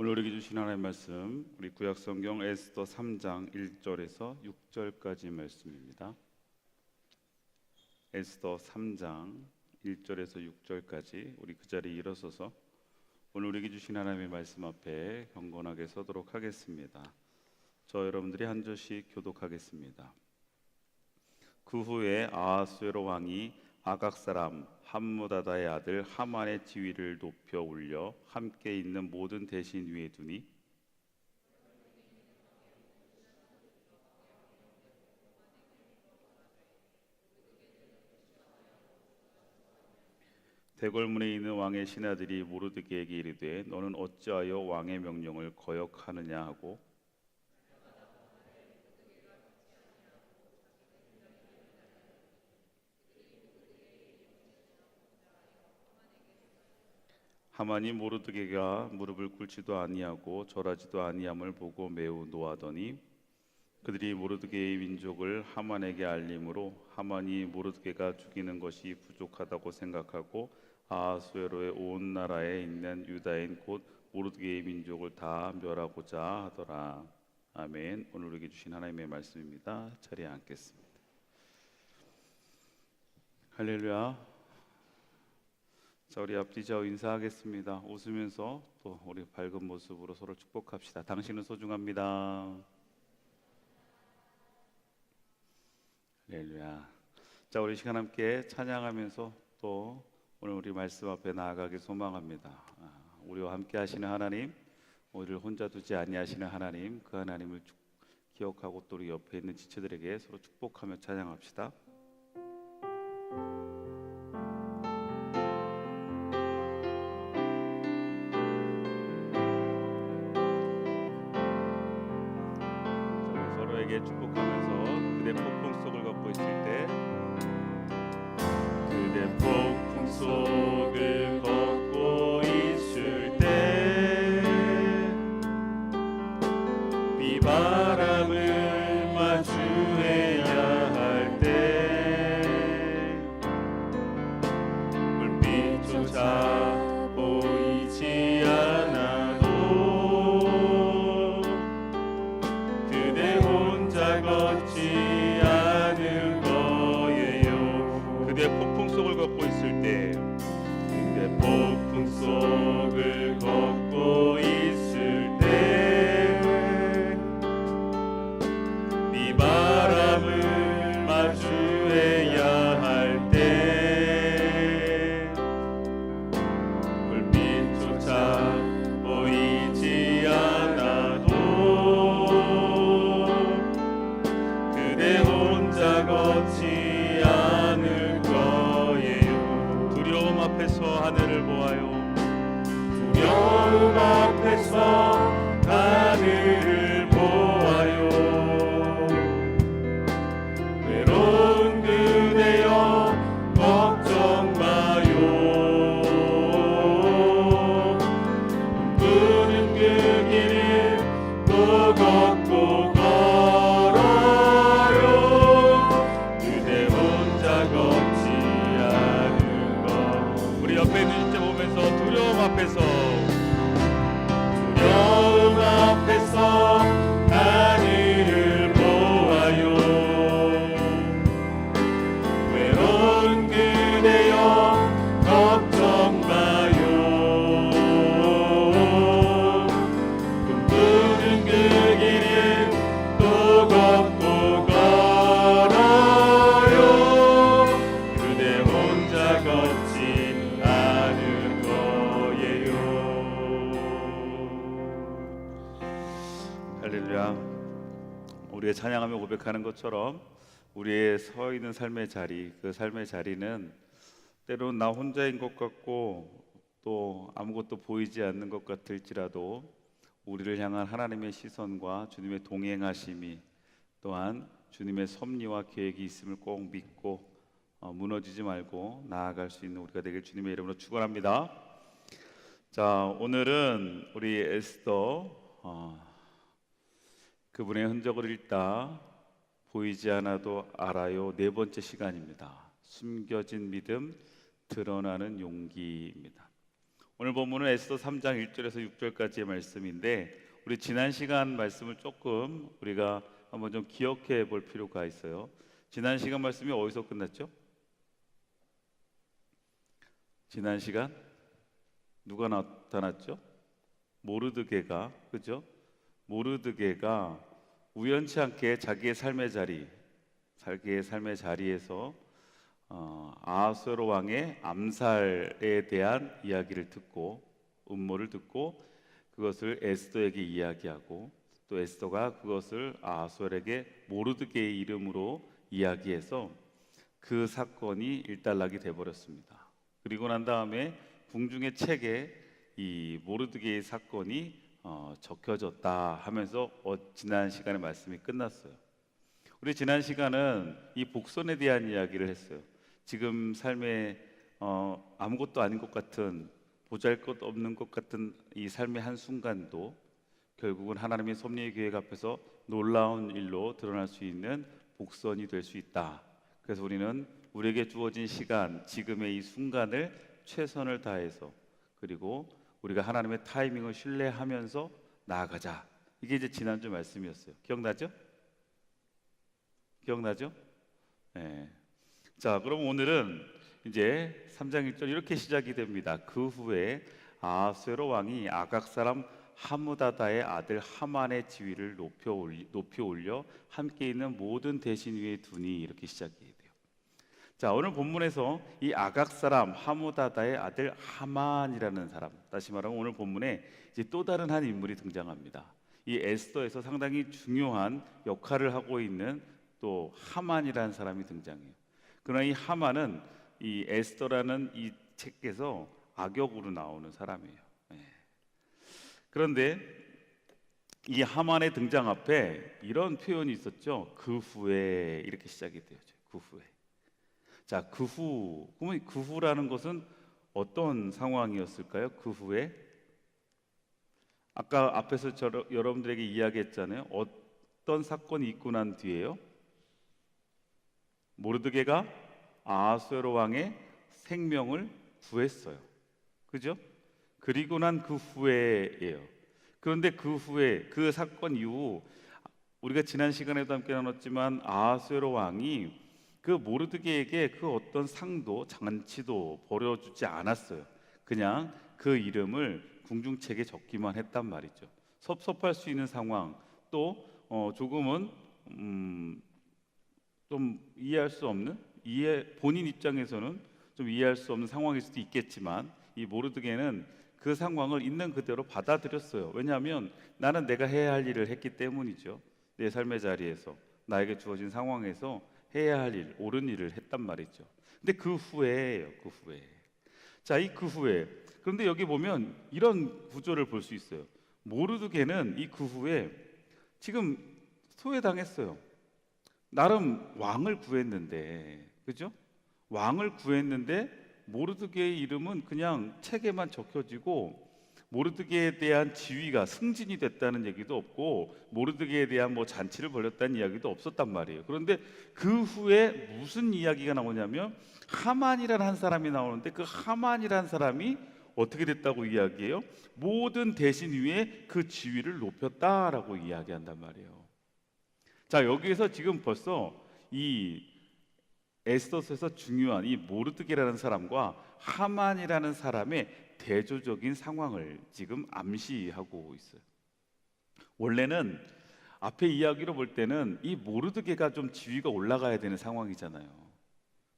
오늘 우리에게 주신 하나님의 말씀, 우리 구약성경 에스더 3장 1절에서 6절까지 말씀입니다. 에스더 3장 1절에서 6절까지 우리 그 자리에 일어서서 오늘 우리에게 주신 하나님의 말씀 앞에 경건하게 서도록 하겠습니다. 저 여러분들이 한 절씩 교독하겠습니다. 그 후에 아하수에로 왕이 아각 사람 함무다다의 아들 하만의 지위를 높여 올려 함께 있는 모든 대신 위에 두니 대궐문에 있는 왕의 신하들이 모르드게에게 이르되 너는 어찌하여 왕의 명령을 거역하느냐 하고 하만이 모르드게가 무릎을 꿇지도 아니하고 절하지도 아니함을 보고 매우 노하더니 그들이 모르드게의 민족을 하만에게 알림으로 하만이 모르드게가 죽이는 것이 부족하다고 생각하고 아하수에로의 온 나라에 있는 유다인 곧 모르드게의 민족을 다 멸하고자 하더라. 아멘. 오늘 우리에게 주신 하나님의 말씀입니다. 자리에 앉겠습니다. 할렐루야. 자, 우리 앞뒤 좌우 인사하겠습니다. 웃으면서 또 우리 밝은 모습으로 서로 축복합시다. 당신은 소중합니다. 할렐루야. 자, 우리 시간 함께 찬양하면서 또 오늘 우리 말씀 앞에 나아가길 소망합니다. 우리와 함께 하시는 하나님, 우리를 혼자 두지 아니하시는 하나님, 그 하나님을 기억하고 또 우리 옆에 있는 지체들에게 서로 축복하며 찬양합시다. 축복하면서 그대 폭풍 속을 걷고 있을 때 그대 폭풍 속을 걷고 있을 때 비바람을 마주해야 할 때 불빛조차 보이지 않아도 걷지 않을 거예요. 그대 폭풍 속을 걷고 있을 때 그대 폭풍 속을 걷고 있을 때 비바람을 마주해야 할 때 불빛조차 보이지 않아도 걷지 않을 거예요. 두려움 앞에서 하늘을 보아요. 두려움 앞에서 하늘을 보아요. 외로운 그대여 걱정 마요. 꿈꾸는 그 길을 또 걷고 두려움 앞에서 하늘을 보아요. 외로운 그대여 걱정 마요. 꿈꾸는 그 길을 또 걷고 걸어요. 그대 혼자 걷지 않을 거예요. 할렐루야. 우리의 찬양하며 고백하는 것처럼 우리의 서 있는 삶의 자리, 그 삶의 자리는 때로는 나 혼자인 것 같고 또 아무것도 보이지 않는 것 같을지라도 우리를 향한 하나님의 시선과 주님의 동행하심이 또한 주님의 섭리와 계획이 있음을 꼭 믿고 무너지지 말고 나아갈 수 있는 우리가 되길 주님의 이름으로 축원합니다. 자, 오늘은 우리 에스더 그분의 흔적을 읽다 보이지 않아도 알아요 네 번째 시간입니다. 숨겨진 믿음, 드러나는 용기입니다. 오늘 본문은 에스더 3장 1절에서 6절까지의 말씀인데 우리 지난 시간 말씀을 조금 우리가 한번 좀 기억해 볼 필요가 있어요. 지난 시간 말씀이 어디서 끝났죠? 지난 시간 누가 나타났죠? 모르드게가, 그죠? 모르드게가 우연치 않게 자기의 삶의 자리에서 아하수에로 왕의 암살에 대한 이야기를 듣고 음모를 듣고 그것을 에스더에게 이야기하고 또 에스더가 그것을 아하수에로에게 모르드게의 이름으로 이야기해서 그 사건이 일단락이 돼버렸습니다. 그리고 난 다음에 궁중의 책에 이 모르드게의 사건이 적혀졌다 하면서 지난 시간에 말씀이 끝났어요. 우리 지난 시간은 이 복선에 대한 이야기를 했어요. 지금 삶에 아무것도 아닌 것 같은 보잘것없는 것 같은 이 삶의 한순간도 결국은 하나님의 섭리의 계획 앞에서 놀라운 일로 드러날 수 있는 복선이 될 수 있다. 그래서 우리는 우리에게 주어진 시간, 지금의 이 순간을 최선을 다해서 그리고 우리가 하나님의 타이밍을 신뢰하면서 나아가자. 이게 이제 지난주 말씀이었어요. 기억나죠? 기억나죠? 네. 자, 그럼 오늘은 이제 3장 1절 이렇게 시작이 됩니다. 그 후에 아하수에로 왕이 아각 사람 하무다다의 아들 하만의 지위를 높이 올려 함께 있는 모든 대신 위에 두니 이렇게 시작이 돼요. 자, 오늘 본문에서 이 아각 사람 하무다다의 아들 하만이라는 사람, 다시 말하면 오늘 본문에 이제 또 다른 한 인물이 등장합니다. 이 에스더에서 상당히 중요한 역할을 하고 있는 또 하만이라는 사람이 등장해요. 그러나 이 하만은 이 에스더라는 이 책에서 악역으로 나오는 사람이에요. 그런데 이 하만의 등장 앞에 이런 표현이 있었죠. 그 후에 이렇게 시작이 되어죠. 그 후에. 자, 그 후. 그러면 그 후라는 것은 어떤 상황이었을까요? 그 후에 아까 앞에서 여러분들에게 이야기했잖아요. 어떤 사건이 있고 난 뒤에요. 모르드게가 아하수에로 왕의 생명을 구했어요. 그죠? 그리고 난 그 후에예요. 그런데 그 후에 그 사건 이후 우리가 지난 시간에도 함께 나눴지만 아하수에로 왕이 그 모르드게에게 그 어떤 상도 잔치도 벌여주지 않았어요. 그냥 그 이름을 궁중책에 적기만 했단 말이죠. 섭섭할 수 있는 상황 또 조금은 좀 이해할 수 없는 본인 입장에서는 좀 이해할 수 없는 상황일 수도 있겠지만 이 모르드게는 그 상황을 있는 그대로 받아들였어요. 왜냐하면 나는 내가 해야 할 일을 했기 때문이죠. 내 삶의 자리에서 나에게 주어진 상황에서 해야 할 일, 옳은 일을 했단 말이죠. 근데 그 후에예요. 그 후에. 자, 이 그 후에. 그런데 여기 보면 이런 구조를 볼 수 있어요. 모르드게는 이 그 후에 지금 소외당했어요. 나름 왕을 구했는데, 그죠? 왕을 구했는데 모르드게의 이름은 그냥 책에만 적혀지고 모르드게에 대한 지위가 승진이 됐다는 얘기도 없고 모르드게에 대한 뭐 잔치를 벌였다는 이야기도 없었단 말이에요. 그런데 그 후에 무슨 이야기가 나오냐면 하만이라는 한 사람이 나오는데 그 하만이라는 사람이 어떻게 됐다고 이야기해요? 모든 대신 위에 그 지위를 높였다라고 이야기한단 말이에요. 자, 여기에서 지금 벌써 이 에스더서에서 중요한 이 모르드게라는 사람과 하만이라는 사람의 대조적인 상황을 지금 암시하고 있어요. 원래는 앞에 이야기로 볼 때는 이 모르드게가 좀 지위가 올라가야 되는 상황이잖아요.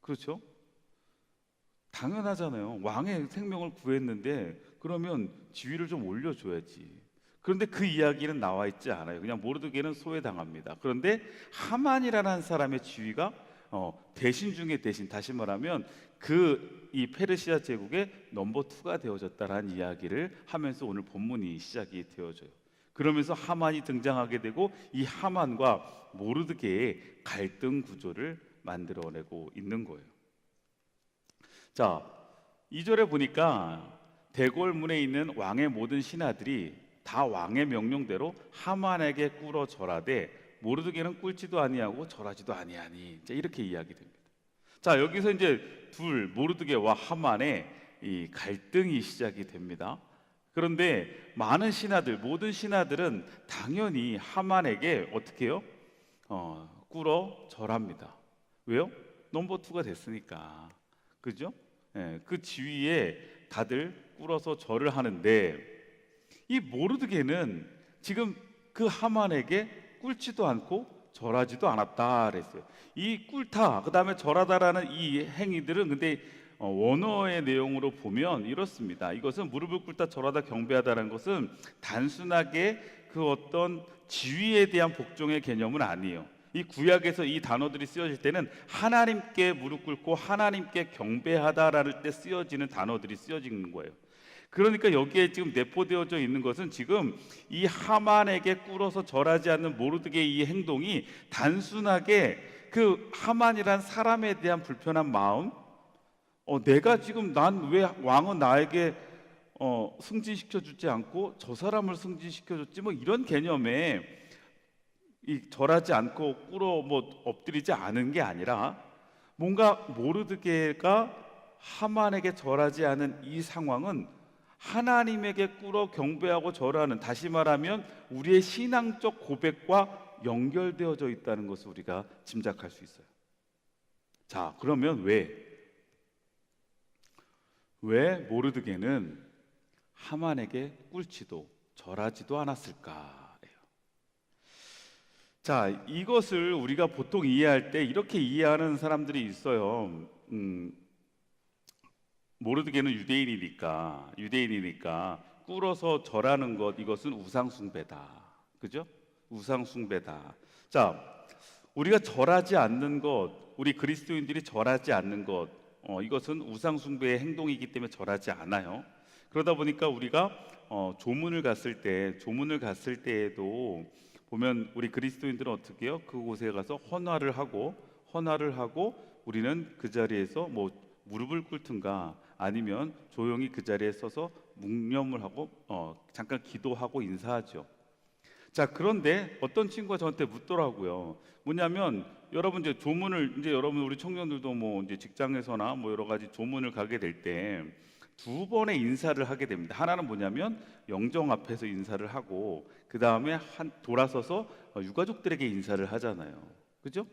그렇죠? 당연하잖아요. 왕의 생명을 구했는데 그러면 지위를 좀 올려줘야지. 그런데 그 이야기는 나와 있지 않아요. 그냥 모르드게는 소외당합니다. 그런데 하만이라는 사람의 지위가 대신 중에 대신, 다시 말하면 이 페르시아 제국의 넘버 2가 되어졌다라는 이야기를 하면서 오늘 본문이 시작이 되어져요. 그러면서 하만이 등장하게 되고 이 하만과 모르드게의 갈등 구조를 만들어내고 있는 거예요. 자, 2절에 보니까 대궐문에 있는 왕의 모든 신하들이 다 왕의 명령대로 하만에게 꿇어 절하되 모르드게는 꿇지도 아니하고 절하지도 아니하니, 이제 이렇게 이야기됩니다. 자, 여기서 이제 모르드게와 하만의 이 갈등이 시작이 됩니다. 그런데 많은 신하들, 모든 신하들은 당연히 하만에게 어떻게 해요? 꿇어 절합니다. 왜요? 넘버 투가 됐으니까. 그죠? 예, 그 지위에 다들 꿇어서 절을 하는데 이 모르드게는 지금 그 하만에게 꿇지도 않고 절하지도 않았다 그랬어요. 이 꿇다, 그 다음에 절하다라는 이 행위들은 근데 원어의 내용으로 보면 이렇습니다. 이것은 무릎을 꿇다, 절하다, 경배하다라는 것은 단순하게 그 어떤 지위에 대한 복종의 개념은 아니에요. 이 구약에서 이 단어들이 쓰여질 때는 하나님께 무릎 꿇고 하나님께 경배하다라는 때 쓰여지는 단어들이 쓰여지는 거예요. 그러니까 여기에 지금 내포되어져 있는 것은 지금 이 하만에게 꿇어서 절하지 않는 모르드게의 이 행동이 단순하게 그 하만이란 사람에 대한 불편한 마음, 내가 지금 난 왜 왕은 나에게 승진시켜 주지 않고 저 사람을 승진시켜 줬지, 뭐 이런 개념에 이 절하지 않고 꿇어 뭐 엎드리지 않은 게 아니라 뭔가 모르드게가 하만에게 절하지 않은 이 상황은 하나님에게 꿇어 경배하고 절하는, 다시 말하면 우리의 신앙적 고백과 연결되어져 있다는 것을 우리가 짐작할 수 있어요. 자, 그러면 왜 모르드게는 하만에게 꿇지도 절하지도 않았을까? 자, 이것을 우리가 보통 이해할 때 이렇게 이해하는 사람들이 있어요. 모르드게는 유대인이니까 꿇어서 절하는 것, 이것은 우상숭배다. 그죠? 우상숭배다. 자, 우리가 절하지 않는 것, 우리 그리스도인들이 절하지 않는 것, 이것은 우상숭배의 행동이기 때문에 절하지 않아요. 그러다 보니까 우리가 조문을 갔을 때에도 보면 우리 그리스도인들은 어떻게 해요? 그곳에 가서 헌화를 하고 우리는 그 자리에서 뭐 무릎을 꿇든가 아니면 조용히 그 자리에 서서 묵념을 하고 잠깐 기도하고 인사하죠. 자, 그런데 어떤 친구가 저한테 묻더라고요. 뭐냐면 여러분 이제 조문을 이제 여러분 우리 청년들도 뭐 이제 직장에서나 뭐 여러 가지 조문을 가게 될 때 두 번의 인사를 하게 됩니다. 하나는 뭐냐면 영정 앞에서 인사를 하고 그 다음에 돌아서서 유가족들에게 인사를 하잖아요. 그죠?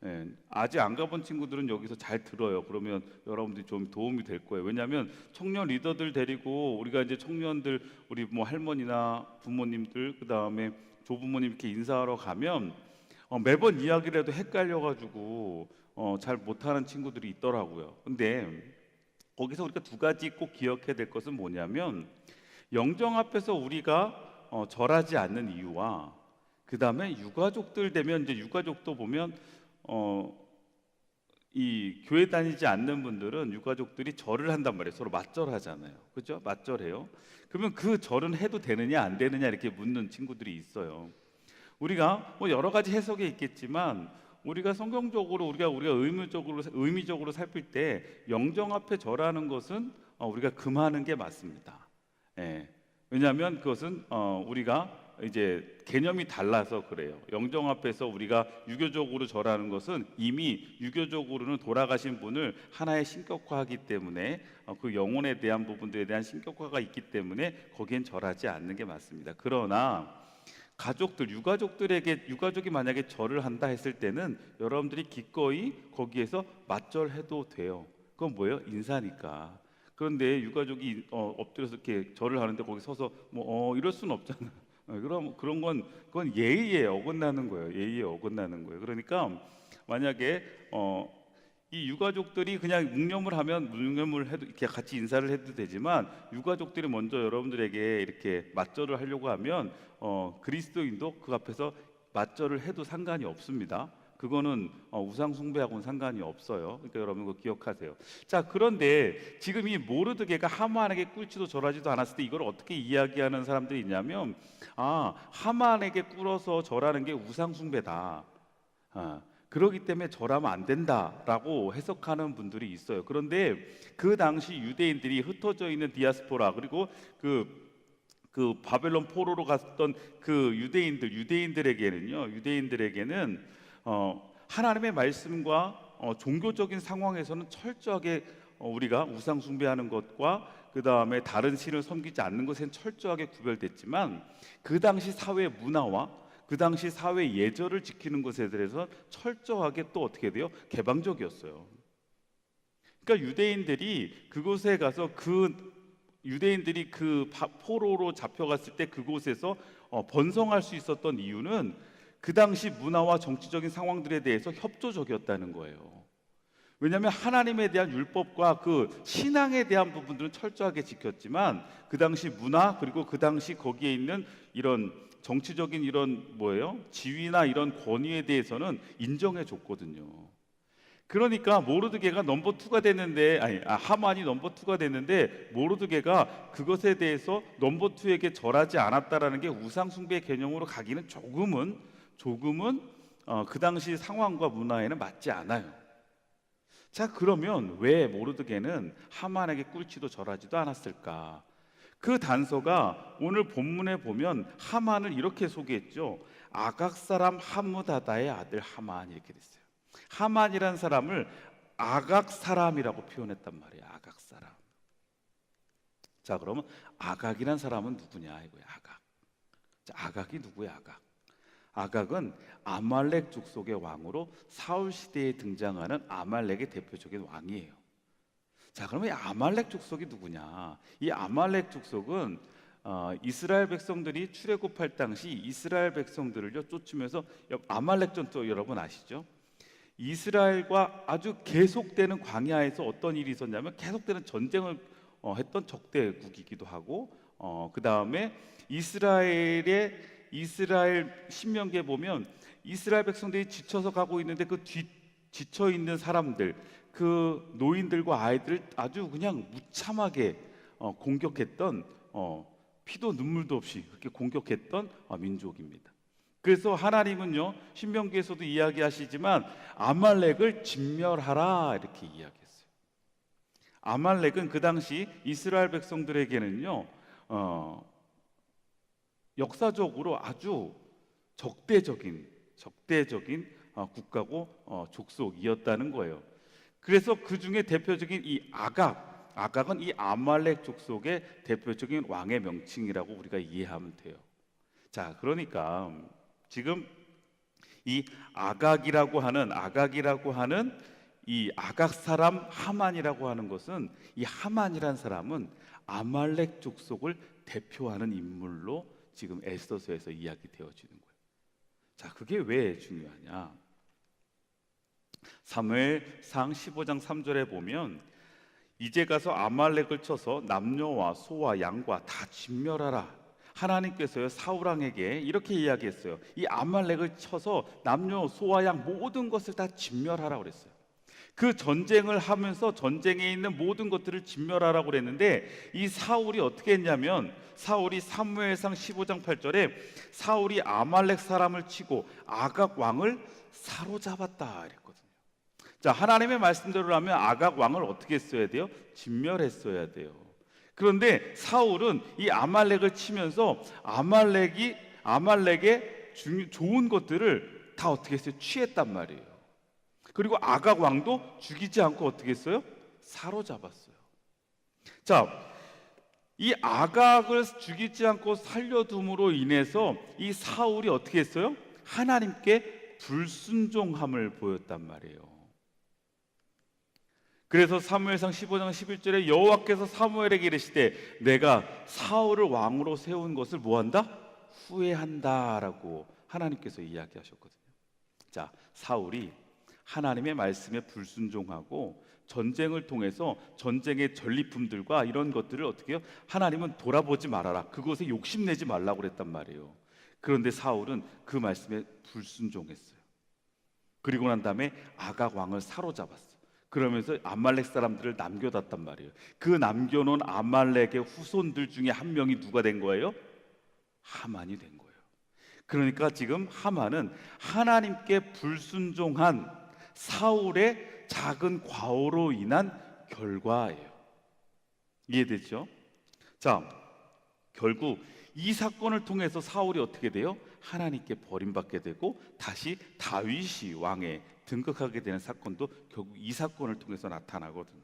예, 아직 안 가본 친구들은 여기서 잘 들어요. 그러면 여러분들이 좀 도움이 될 거예요. 왜냐하면 청년 리더들 데리고 우리가 이제 청년들 우리 뭐 할머니나 부모님들 그 다음에 조부모님 이렇게 인사하러 가면 매번 이야기를 해도 헷갈려가지고 잘 못하는 친구들이 있더라고요. 근데 거기서 우리가 두 가지 꼭 기억해야 될 것은 뭐냐면 영정 앞에서 우리가 절하지 않는 이유와 그 다음에 유가족들 되면 이제 유가족도 보면 이 교회 다니지 않는 분들은 유가족들이 절을 한단 말이에요. 서로 맞절하잖아요. 그죠? 맞절해요. 그러면 그 절은 해도 되느냐 안 되느냐 이렇게 묻는 친구들이 있어요. 우리가 뭐 여러 가지 해석이 있겠지만 우리가 성경적으로 우리가 의미적으로 살필 때 영정 앞에 절하는 것은 우리가 금하는 게 맞습니다. 예. 왜냐하면 그것은 우리가 이제 개념이 달라서 그래요. 영정 앞에서 우리가 유교적으로 절하는 것은 이미 유교적으로는 돌아가신 분을 하나의 신격화하기 때문에 그 영혼에 대한 부분들에 대한 신격화가 있기 때문에 거기엔 절하지 않는 게 맞습니다. 그러나 유가족이 만약에 절을 한다 했을 때는 여러분들이 기꺼이 거기에서 맞절해도 돼요. 그건 뭐예요? 인사니까. 그런데 유가족이 엎드려서 이렇게 절을 하는데 거기 서서 뭐 이럴 수는 없잖아요. 그럼 그건 예의에 어긋나는 거예요. 예의에 어긋나는 거예요. 그러니까 만약에 이 유가족들이 그냥 묵념을 해도 이렇게 같이 인사를 해도 되지만 유가족들이 먼저 여러분들에게 이렇게 맞절을 하려고 하면 그리스도인도 그 앞에서 맞절을 해도 상관이 없습니다. 그거는 우상 숭배하고는 상관이 없어요. 그러니까 여러분 그거 기억하세요. 자, 그런데 지금 이 모르드게가 하만에게 꿇지도 절하지도 않았을 때 이걸 어떻게 이야기하는 사람들이 있냐면 하만에게 꿇어서 절하는 게 우상 숭배다. 그러기 때문에 절하면 안 된다라고 해석하는 분들이 있어요. 그런데 그 당시 유대인들이 흩어져 있는 디아스포라 그리고 그 바벨론 포로로 갔던 그 유대인들에게는 하나님의 말씀과 종교적인 상황에서는 철저하게 우리가 우상 숭배하는 것과 그 다음에 다른 신을 섬기지 않는 것은 철저하게 구별됐지만 그 당시 사회 문화와 그 당시 사회 예절을 지키는 것에 대해서 철저하게 또 어떻게 돼요? 개방적이었어요. 그러니까 유대인들이 그곳에 가서 유대인들이 그 포로로 잡혀갔을 때 그곳에서 번성할 수 있었던 이유는 그 당시 문화와 정치적인 상황들에 대해서 협조적이었다는 거예요. 왜냐하면 하나님에 대한 율법과 그 신앙에 대한 부분들은 철저하게 지켰지만 그 당시 문화 그리고 그 당시 거기에 있는 이런 정치적인 이런 지위나 이런 권위에 대해서는 인정해 줬거든요. 그러니까 모르드게가 넘버 투가 됐는데 하만이 넘버 투가 됐는데 모르드게가 그것에 대해서 넘버 투에게 절하지 않았다라는 게 우상 숭배 개념으로 가기는 조금은 그 당시 상황과 문화에는 맞지 않아요. 자, 그러면 왜 모르드게는 하만에게 꿀치도 절하지도 않았을까? 그 단서가 오늘 본문에 보면 하만을 이렇게 소개했죠. 아각 사람 하무다다의 아들 하만, 이렇게 됐어요. 하만이란 사람을 아각 사람이라고 표현했단 말이에요. 아각 사람. 자, 그러면 아각이란 사람은 누구냐 이거예요. 아각. 자, 아각이 누구야? 아각은 아말렉 족속의 왕으로 사울 시대에 등장하는 아말렉의 대표적인 왕이에요. 자, 그러면 이 아말렉 족속이 누구냐? 이 아말렉 족속은 이스라엘 백성들이 출애굽할 당시 이스라엘 백성들을요 쫓으면서 아말렉 전투 여러분 아시죠? 이스라엘과 아주 계속되는 광야에서 어떤 일이 있었냐면 계속되는 전쟁을 했던 적대국이기도 하고 그 다음에 이스라엘 신명기에 보면 이스라엘 백성들이 지쳐서 가고 있는데 지쳐 있는 사람들, 그 노인들과 아이들을 아주 그냥 무참하게 공격했던 피도 눈물도 없이 그렇게 공격했던 민족입니다. 그래서 하나님은요 신명기에서도 이야기하시지만 아말렉을 진멸하라 이렇게 이야기했어요. 아말렉은 그 당시 이스라엘 백성들에게는요 역사적으로 아주 적대적인 국가고 족속이었다는 거예요. 그래서 그 중에 대표적인 이 아각은 이 아말렉 족속의 대표적인 왕의 명칭이라고 우리가 이해하면 돼요. 자, 그러니까 지금 이 아각이라고 하는 이 아각 사람 하만이라고 하는 것은 이 하만이란 사람은 아말렉 족속을 대표하는 인물로 지금 에스더서에서 이야기되어지는 거예요. 자, 그게 왜 중요하냐? 사무엘상 15장 3절에 보면 이제 가서 아말렉을 쳐서 남녀와 소와 양과 다 진멸하라. 하나님께서요 사울 왕에게 이렇게 이야기했어요. 이 아말렉을 쳐서 남녀 소와 양 모든 것을 다 진멸하라 그랬어요. 그 전쟁을 하면서 전쟁에 있는 모든 것들을 진멸하라고 그랬는데 이 사울이 어떻게 했냐면 사울이 사무엘상 15장 8절에 사울이 아말렉 사람을 치고 아각 왕을 사로잡았다 이랬거든요. 자, 하나님의 말씀대로라면 아각 왕을 어떻게 했어야 돼요? 진멸했어야 돼요. 그런데 사울은 이 아말렉을 치면서 아말렉의 좋은 것들을 다 어떻게 했어요? 취했단 말이에요. 그리고 아각 왕도 죽이지 않고 어떻게 했어요? 사로잡았어요. 자, 이 아각을 죽이지 않고 살려둠으로 인해서 이 사울이 어떻게 했어요? 하나님께 불순종함을 보였단 말이에요. 그래서 사무엘상 15장 11절에 여호와께서 사무엘에게 이르시되 내가 사울을 왕으로 세운 것을 뭐한다? 후회한다라고 하나님께서 이야기하셨거든요. 자, 사울이 하나님의 말씀에 불순종하고 전쟁을 통해서 전쟁의 전리품들과 이런 것들을 어떻게 해요? 하나님은 돌아보지 말아라. 그것에 욕심내지 말라고 그랬단 말이에요. 그런데 사울은 그 말씀에 불순종했어요. 그리고 난 다음에 아각 왕을 사로잡았어요. 그러면서 아말렉 사람들을 남겨뒀단 말이에요. 그 남겨놓은 아말렉의 후손들 중에 한 명이 누가 된 거예요? 하만이 된 거예요. 그러니까 지금 하만은 하나님께 불순종한 사울의 작은 과오로 인한 결과예요. 이해되죠? 자, 결국 이 사건을 통해서 사울이 어떻게 돼요? 하나님께 버림받게 되고 다시 다윗이 왕에 등극하게 되는 사건도 결국 이 사건을 통해서 나타나거든요.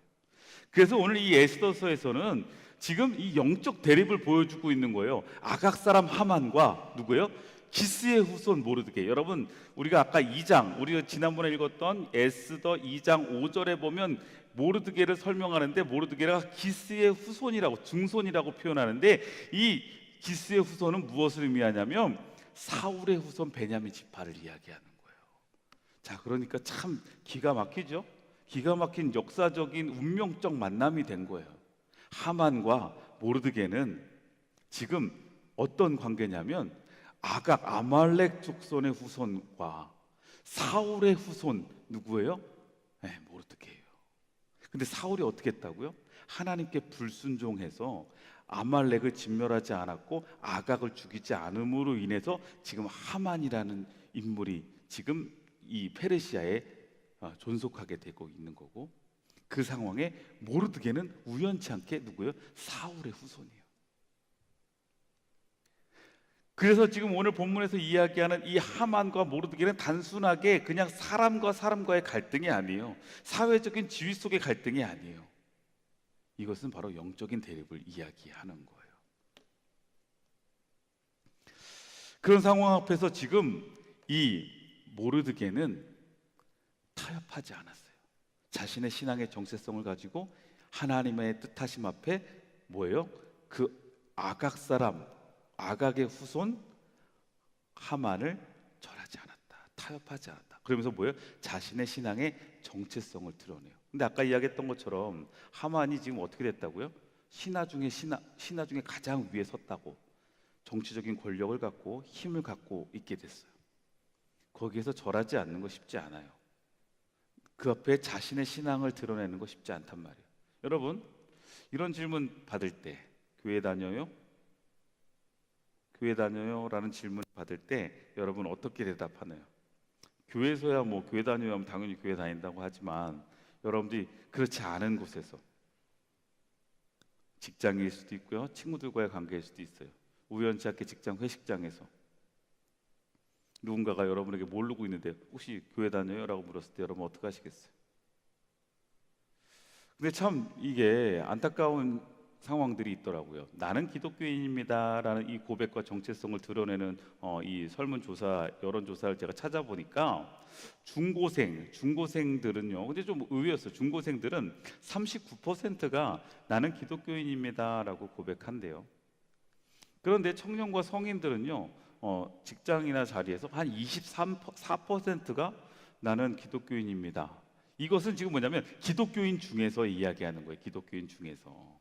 그래서 오늘 이 에스더서에서는 지금 이 영적 대립을 보여주고 있는 거예요. 아각 사람 하만과 누구예요? 기스의 후손 모르드게. 여러분, 우리가 아까 2장, 우리가 지난번에 읽었던 에스더 2장 5절에 보면 모르드게를 설명하는데, 모르드게가 기스의 후손이라고, 증손이라고 표현하는데, 이 기스의 후손은 무엇을 의미하냐면 사울의 후손 베냐민 지파를 이야기하는 거예요. 자, 그러니까 참 기가 막히죠. 기가 막힌 역사적인 운명적 만남이 된 거예요. 하만과 모르드게는 지금 어떤 관계냐면 아각 아말렉 족손의 후손과 사울의 후손 누구예요? 네, 모르드게예요. 근데 사울이 어떻게 했다고요? 하나님께 불순종해서 아말렉을 진멸하지 않았고 아각을 죽이지 않음으로 인해서 지금 하만이라는 인물이 지금 이 페르시아에 존속하게 되고 있는 거고, 그 상황에 모르드게는 우연치 않게 누구예요? 사울의 후손이에요. 그래서 지금 오늘 본문에서 이야기하는 이 하만과 모르드게는 단순하게 그냥 사람과 사람과의 갈등이 아니에요. 사회적인 지위 속의 갈등이 아니에요. 이것은 바로 영적인 대립을 이야기하는 거예요. 그런 상황 앞에서 지금 이 모르드게는 타협하지 않았어요. 자신의 신앙의 정체성을 가지고 하나님의 뜻하심 앞에 뭐예요? 그 아각 사람, 아각의 후손 하만을 절하지 않았다, 타협하지 않았다. 그러면서 뭐예요? 자신의 신앙의 정체성을 드러내요. 근데 아까 이야기했던 것처럼 하만이 지금 어떻게 됐다고요? 신하 중에 가장 위에 섰다고, 정치적인 권력을 갖고 힘을 갖고 있게 됐어요. 거기에서 절하지 않는 거 쉽지 않아요. 그 앞에 자신의 신앙을 드러내는 거 쉽지 않단 말이에요. 여러분, 이런 질문 받을 때 교회 다녀요? 교회 다녀요? 라는 질문 받을 때 여러분 어떻게 대답하나요? 교회에서야 뭐 교회 다녀요 하면 당연히 교회 다닌다고 하지만, 여러분들이 그렇지 않은 곳에서, 직장일 수도 있고요, 친구들과의 관계일 수도 있어요. 우연치 않게 직장 회식장에서 누군가가 여러분에게 모르고 있는데 혹시 교회 다녀요? 라고 물었을 때 여러분 어떻게 하시겠어요? 근데 참 이게 안타까운 상황들이 있더라고요. 나는 기독교인입니다 라는 이 고백과 정체성을 드러내는 이 설문조사, 여론조사를 제가 찾아보니까 중고생들은요, 근데 좀 의외였어요. 중고생들은 39%가 나는 기독교인입니다 라고 고백한대요. 그런데 청년과 성인들은요, 직장이나 자리에서 한 23%가 나는 기독교인입니다. 이것은 지금 뭐냐면 기독교인 중에서 이야기하는 거예요. 기독교인 중에서.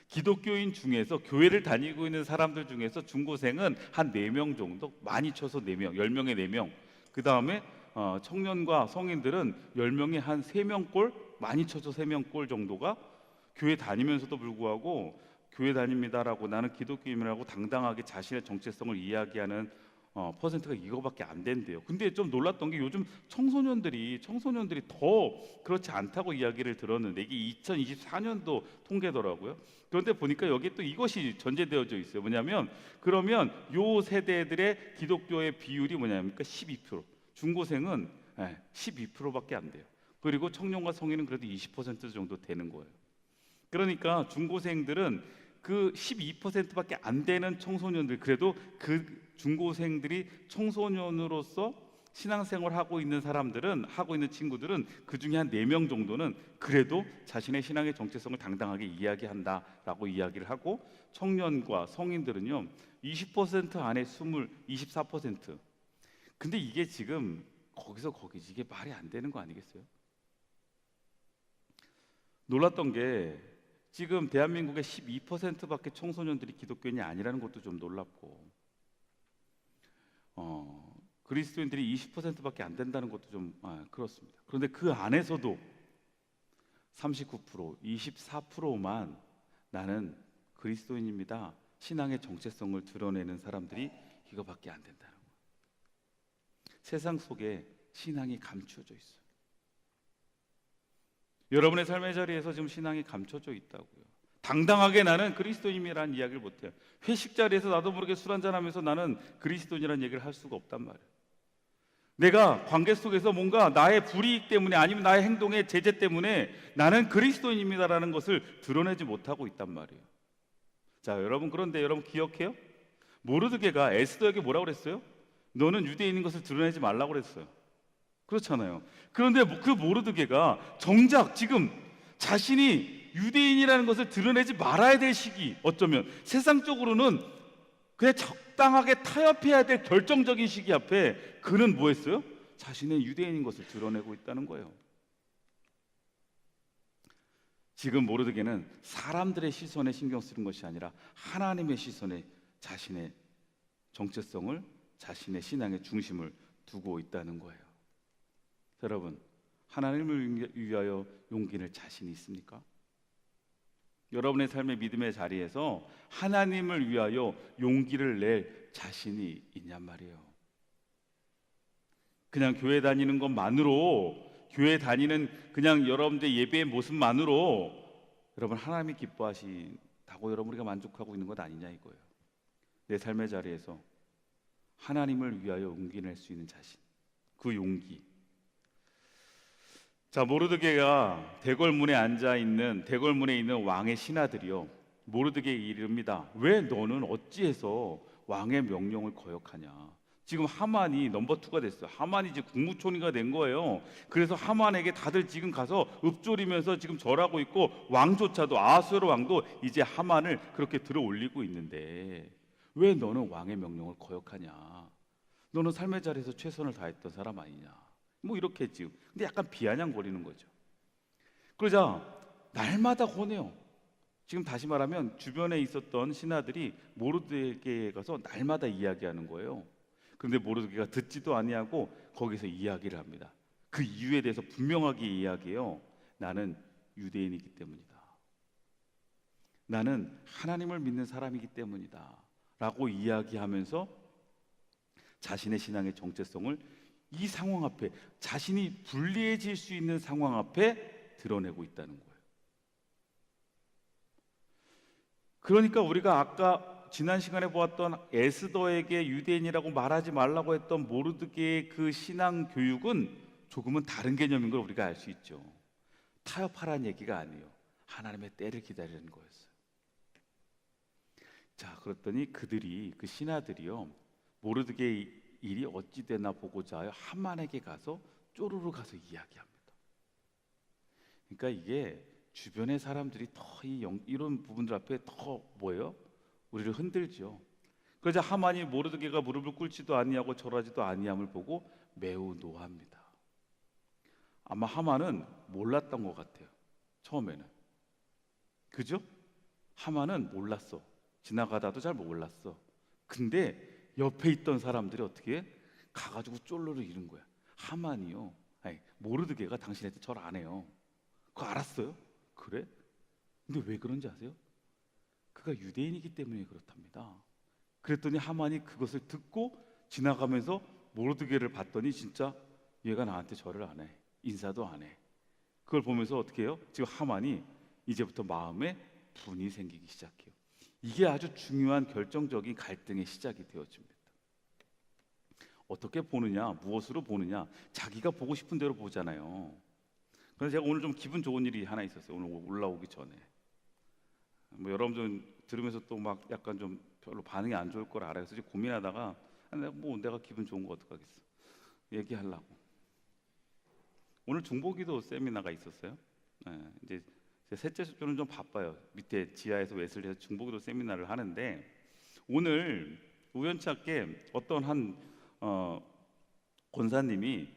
기독교인 중에서, 교회를 다니고 있는 사람들 중에서 중고생은 한 4명 정도, 많이 쳐서 4명, 10명에 4명. 그 다음에 청년과 성인들은 10명에 한 3명꼴, 많이 쳐서 3명꼴 정도가 교회 다니면서도 불구하고 교회 다닙니다라고, 나는 기독교인이라고 당당하게 자신의 정체성을 이야기하는 퍼센트가 이거밖에 안 된대요. 근데 좀 놀랐던 게 요즘 청소년들이 더 그렇지 않다고 이야기를 들었는데, 이게 2024년도 통계더라고요. 그런데 보니까 여기에 또 이것이 전제되어져 있어요. 뭐냐면, 그러면 요 세대들의 기독교의 비율이 뭐냐면 12%, 중고생은 12%밖에 안 돼요. 그리고 청년과 성인은 그래도 20% 정도 되는 거예요. 그러니까 중고생들은 그 12%밖에 안 되는 청소년들, 그래도 그 중고생들이 청소년으로서 신앙생활을 하고 있는 사람들은, 하고 있는 친구들은 그 중에 한 4명 정도는 그래도 자신의 신앙의 정체성을 당당하게 이야기한다라고 이야기를 하고, 청년과 성인들은요 20% 안에 24%. 근데 이게 지금 거기서 거기지, 이게 말이 안 되는 거 아니겠어요? 놀랐던 게 지금 대한민국의 12%밖에 청소년들이 기독교인이 아니라는 것도 좀 놀랍고, 그리스도인들이 20%밖에 안 된다는 것도 좀 그렇습니다. 그런데 그 안에서도 39%, 24%만 나는 그리스도인입니다, 신앙의 정체성을 드러내는 사람들이 이거밖에 안 된다는 거예요. 세상 속에 신앙이 감춰져 있어요. 여러분의 삶의 자리에서 지금 신앙이 감춰져 있다고요. 당당하게 나는 그리스도인이라는 이야기를 못해요. 회식 자리에서 나도 모르게 술 한잔하면서 나는 그리스도인이라는 얘기를 할 수가 없단 말이에요. 내가 관계 속에서 뭔가 나의 불이익 때문에 아니면 나의 행동의 제재 때문에 나는 그리스도인입니다라는 것을 드러내지 못하고 있단 말이에요. 자, 여러분, 그런데 여러분 기억해요? 모르드게가 에스더에게 뭐라고 그랬어요? 너는 유대인인 것을 드러내지 말라고 그랬어요. 그렇잖아요. 그런데 그 모르드게가 정작 지금 자신이 유대인이라는 것을 드러내지 말아야 될 시기, 어쩌면 세상적으로는 그냥 적당하게 타협해야 될 결정적인 시기 앞에 그는 뭐 했어요? 자신의 유대인인 것을 드러내고 있다는 거예요. 지금 모르드게는 사람들의 시선에 신경 쓰는 것이 아니라 하나님의 시선에 자신의 정체성을, 자신의 신앙의 중심을 두고 있다는 거예요. 여러분, 하나님을 위하여 용기 낼 자신이 있습니까? 여러분의 삶의 믿음의 자리에서 하나님을 위하여 용기를 낼 자신이 있냔 말이에요. 그냥 교회 다니는 것만으로, 교회 다니는 그냥 여러분들 예배의 모습만으로 여러분 하나님이 기뻐하신다고 여러분 우리가 만족하고 있는 것 아니냐 이거예요. 내 삶의 자리에서 하나님을 위하여 용기 낼 수 있는 자신, 그 용기. 자, 모르드게가 대궐문에 있는 왕의 신하들이요, 모르드게에게 이릅니다. 왜 너는 어찌해서 왕의 명령을 거역하냐? 지금 하만이 넘버 2가 됐어요. 하만이 이제 국무총리가 된 거예요. 그래서 하만에게 다들 지금 가서 읊조리면서 지금 절하고 있고, 왕조차도, 아하수에로 왕도 이제 하만을 그렇게 들어 올리고 있는데 왜 너는 왕의 명령을 거역하냐? 너는 삶의 자리에서 최선을 다했던 사람 아니냐? 뭐 이렇게 했지. 근데 약간 비아냥거리는 거죠. 그러자 날마다 혼내요. 지금 다시 말하면 주변에 있었던 신하들이 모르드게에 가서 날마다 이야기하는 거예요. 그런데 모르드게가 듣지도 아니하고 거기서 이야기를 합니다. 그 이유에 대해서 분명하게 이야기해요. 나는 유대인이기 때문이다. 나는 하나님을 믿는 사람이기 때문이다 라고 이야기하면서 자신의 신앙의 정체성을 이 상황 앞에, 자신이 불리해질 수 있는 상황 앞에 드러내고 있다는 거예요. 그러니까 우리가 아까 지난 시간에 보았던 에스더에게 유대인이라고 말하지 말라고 했던 모르드게의 그 신앙 교육은 조금은 다른 개념인 걸 우리가 알 수 있죠. 타협하라는 얘기가 아니에요. 하나님의 때를 기다리는 거였어요. 자, 그랬더니 그 신하들이요, 모르드게의 일이 어찌 되나 보고자 하여 하만에게 가서 쪼르르 가서 이야기합니다. 그러니까 이게 주변의 사람들이 더 이런 부분들 앞에 더 뭐예요? 우리를 흔들죠. 그러자 하만이 모르드게가 무릎을 꿇지도 아니하고 절하지도 아니함을 보고 매우 노합니다. 아마 하만은 몰랐던 것 같아요. 처음에는. 그죠? 하만은 몰랐어. 지나가다도 잘 몰랐어. 근데 옆에 있던 사람들이 어떻게 가가지고 쫄르르 이른 거야. 하만이요, 아니, 모르드게가 당신한테 절 안 해요. 그거 알았어요? 그래? 근데 왜 그런지 아세요? 그가 유대인이기 때문에 그렇답니다. 그랬더니 하만이 그것을 듣고 지나가면서 모르드게를 봤더니 진짜 얘가 나한테 절을 안 해, 인사도 안 해. 그걸 보면서 어떻게 해요? 지금 하만이 이제부터 마음에 분이 생기기 시작해요. 이게 아주 중요한 결정적인 갈등의 시작이 되어집니다. 어떻게 보느냐, 무엇으로 보느냐, 자기가 보고 싶은 대로 보잖아요. 그래서 제가 오늘 좀 기분 좋은 일이 하나 있었어요. 오늘 올라오기 전에 뭐 여러분들 들으면서 또 막 약간 좀 별로 반응이 안 좋을 걸 알아서 고민하다가 내가 기분 좋은 거 어떡하겠어, 얘기하려고. 오늘 중보기도 세미나가 있었어요. 이제 제 셋째 숙주는 좀 바빠요. 밑에 지하에서 웨슬리에서 중보기도 세미나를 하는데, 오늘 우연찮게 어떤 한 권사님이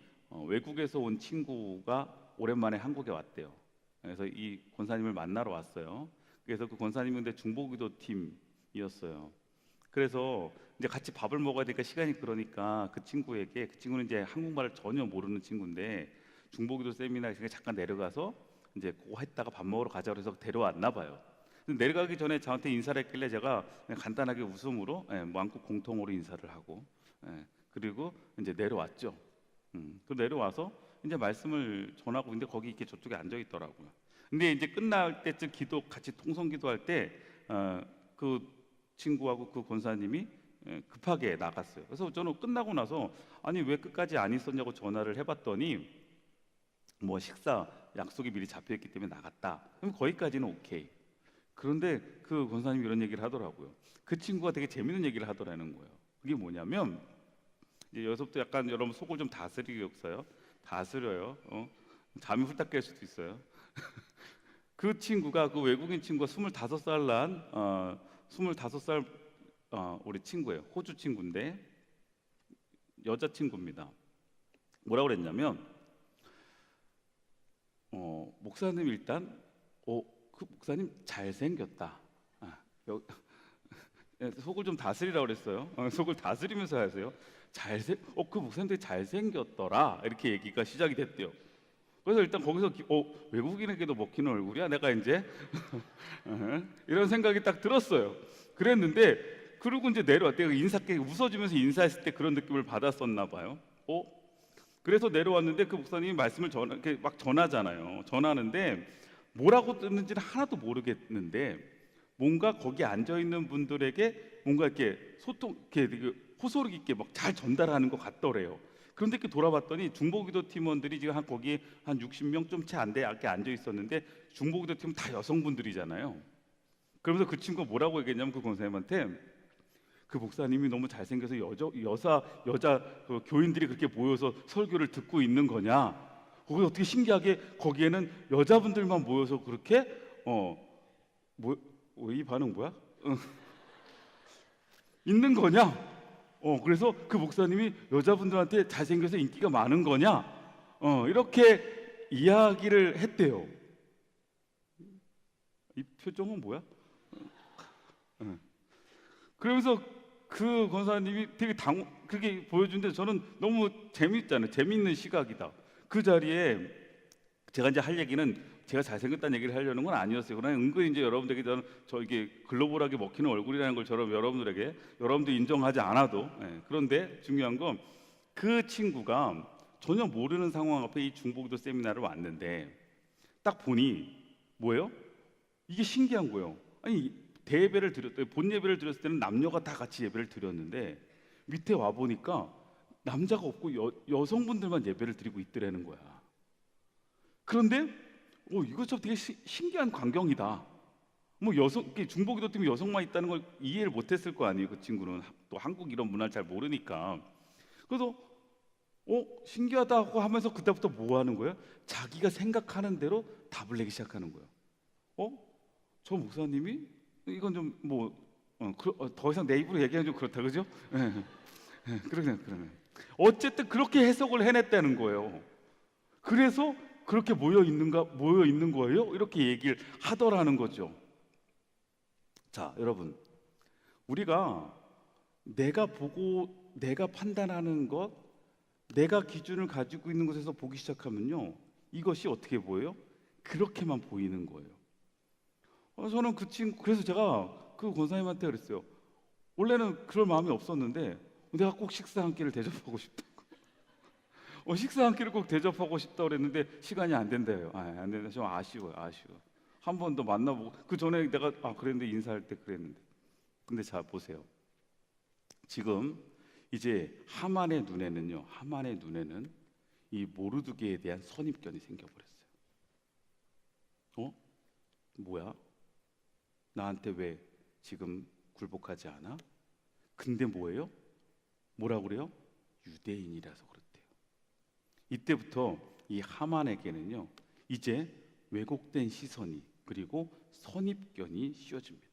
외국에서 온 친구가 오랜만에 한국에 왔대요. 그래서 이 권사님을 만나러 왔어요. 그래서 그 권사님은 근데 중보기도 팀이었어요. 그래서 이제 같이 밥을 먹어야 되니까 시간이 그러니까 그 친구는 이제 한국말을 전혀 모르는 친구인데 중보기도 세미나에 잠깐 내려가서 이제 그거 했다가 밥 먹으러 가자고 해서 데려왔나 봐요. 내려가기 전에 저한테 인사를 했길래 제가 그냥 간단하게 웃음으로 왕국 공통으로 인사를 하고, 그리고 이제 내려왔죠. 그 내려와서 이제 말씀을 전하고 있는데 거기 이렇게 저쪽에 앉아 있더라고요. 근데 이제 끝날 때쯤 같이 통성 기도할 때 그 친구하고 그 권사님이 급하게 나갔어요. 그래서 저는 끝나고 나서 아니 왜 끝까지 안 있었냐고 전화를 해봤더니 뭐 식사 약속이 미리 잡혀있기 때문에 나갔다. 그럼 거기까지는 오케이. 그런데 그 권사님이 이런 얘기를 하더라고요. 그 친구가 되게 재밌는 얘기를 하더라는 거예요. 그게 뭐냐면 이제 여기서부터 약간 여러분 속을 좀 다스리겠어요. 다스려요. 잠이 훌딱 깰 수도 있어요. 그 친구가 그 외국인 친구가 25살 난 25살 우리 친구예요. 호주 친구인데 여자 친구입니다. 뭐라고 그랬냐면 목사님 일단 그 목사님 잘생겼다. 여, 속을 좀 다스리라고 그랬어요. 속을 다스리면서 하세요. 그 목사님 되게 잘생겼더라. 이렇게 얘기가 시작이 됐대요. 그래서 일단 거기서 외국인에게도 먹히는 얼굴이야. 내가 이제 이런 생각이 딱 들었어요. 그랬는데 그리고 이제 내려왔대요. 웃어주면서 인사했을 때 그런 느낌을 받았었나 봐요. 그래서 내려왔는데 그 목사님이 말씀을 막 전하잖아요. 전하는데 뭐라고 듣는지는 하나도 모르겠는데 뭔가 거기 앉아 있는 분들에게 뭔가 이렇게 이렇게 호소력 있게 막 잘 전달하는 것 같더래요. 그런데 이렇게 돌아봤더니 중보기도 팀원들이 지금 거기 한 60명 좀 채 안 돼 이렇게 앉아 있었는데 중보기도 팀은 다 여성분들이잖아요. 그러면서 그 친구가 뭐라고 얘기했냐면 그 권사님한테 그 목사님이 너무 잘생겨서 여자 그 교인들이 그렇게 모여서 설교를 듣고 있는 거냐? 거기 어떻게 신기하게 거기에는 여자분들만 모여서 그렇게 이 반응 뭐야? 있는 거냐? 그래서 그 목사님이 여자분들한테 잘생겨서 인기가 많은 거냐? 이렇게 이야기를 했대요. 이 표정은 뭐야? 그러면서 그 권사님이 되게 그게 보여준데 저는 너무 재밌잖아요. 재밌는 시각이다. 그 자리에 제가 이제 할 얘기는 제가 잘생겼다는 얘기를 하려는 건 아니었어요. 그러나 은근히 이제 여러분들에게 저 이게 글로벌하게 먹히는 얼굴이라는 걸 여러분들 인정하지 않아도 그런데 중요한 건 그 친구가 전혀 모르는 상황 앞에 이 중보기도 세미나를 왔는데 딱 보니 뭐예요? 이게 신기한 거예요. 아니 본 예배를 드렸을 때는 남녀가 다 같이 예배를 드렸는데 밑에 와 보니까 남자가 없고 여성분들만 예배를 드리고 있더라는 거야. 그런데 이거 참 되게 신기한 광경이다. 뭐 중보기도 때문에 여성만 있다는 걸 이해를 못했을 거 아니에요. 그 친구는 또 한국 이런 문화를 잘 모르니까. 그래서 신기하다고 하면서 그때부터 뭐 하는 거예요? 자기가 생각하는 대로 답을 내기 시작하는 거예요. 저 목사님이 이건 좀 더 이상 내 입으로 얘기하면 좀 그렇다, 그죠? 그러면 어쨌든 그렇게 해석을 해냈다는 거예요. 그래서 그렇게 모여 있는 거예요? 이렇게 얘기를 하더라는 거죠. 자, 여러분, 우리가 내가 보고 내가 판단하는 것, 내가 기준을 가지고 있는 것에서 보기 시작하면요, 이것이 어떻게 보여요? 그렇게만 보이는 거예요. 저는 그래서 제가 그 권사님한테 그랬어요. 원래는 그럴 마음이 없었는데 내가 꼭 식사 한 끼를 대접하고 싶다고. 식사 한 끼를 꼭 대접하고 싶다고 그랬는데 시간이 안 된대요. 안 된다. 좀 아쉬워. 한 번 더 만나보고 그 전에 내가 그랬는데 인사할 때 그랬는데. 근데 자 보세요. 지금 이제 하만의 눈에는 이 모르드게에 대한 선입견이 생겨버렸어요. 뭐야? 나한테 왜 지금 굴복하지 않아? 근데 뭐예요? 뭐라고 그래요? 유대인이라서 그렇대요. 이때부터 이 하만에게는요 이제 왜곡된 시선이 그리고 선입견이 씌워집니다.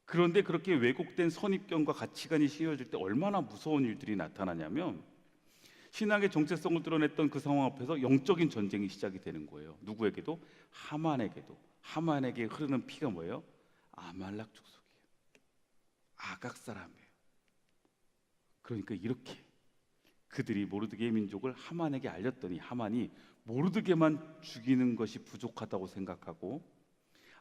그런데 그렇게 왜곡된 선입견과 가치관이 씌워질 때 얼마나 무서운 일들이 나타나냐면 신앙의 정체성을 드러냈던 그 상황 앞에서 영적인 전쟁이 시작이 되는 거예요. 누구에게도? 하만에게 흐르는 피가 뭐예요? 아말렉 족속이에요. 아각 사람이에요. 그러니까 이렇게 그들이 모르드게의 민족을 하만에게 알렸더니 하만이 모르드게만 죽이는 것이 부족하다고 생각하고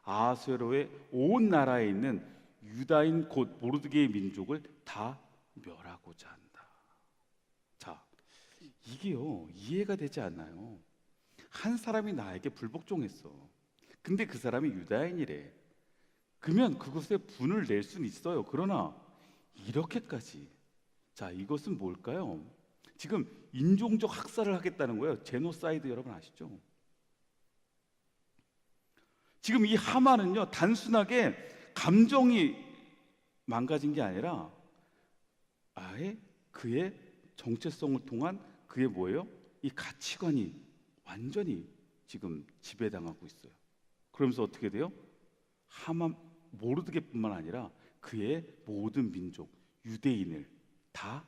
아하수에로의 온 나라에 있는 유다인 곧 모르드게의 민족을 다 멸하고자 한다. 자, 이게요 이해가 되지 않나요? 한 사람이 나에게 불복종했어. 근데 그 사람이 유다인이래. 그러면 그것에 분을 낼 수는 있어요. 그러나 이렇게까지. 자, 이것은 뭘까요? 지금 인종적 학살을 하겠다는 거예요. 제노사이드, 여러분 아시죠? 지금 이 하만은요, 단순하게 감정이 망가진 게 아니라 아예 그의 정체성을 통한 그의 뭐예요? 이 가치관이 완전히 지금 지배당하고 있어요. 그러면서 어떻게 돼요? 하만 모르드게뿐만 아니라 그의 모든 민족, 유대인을 다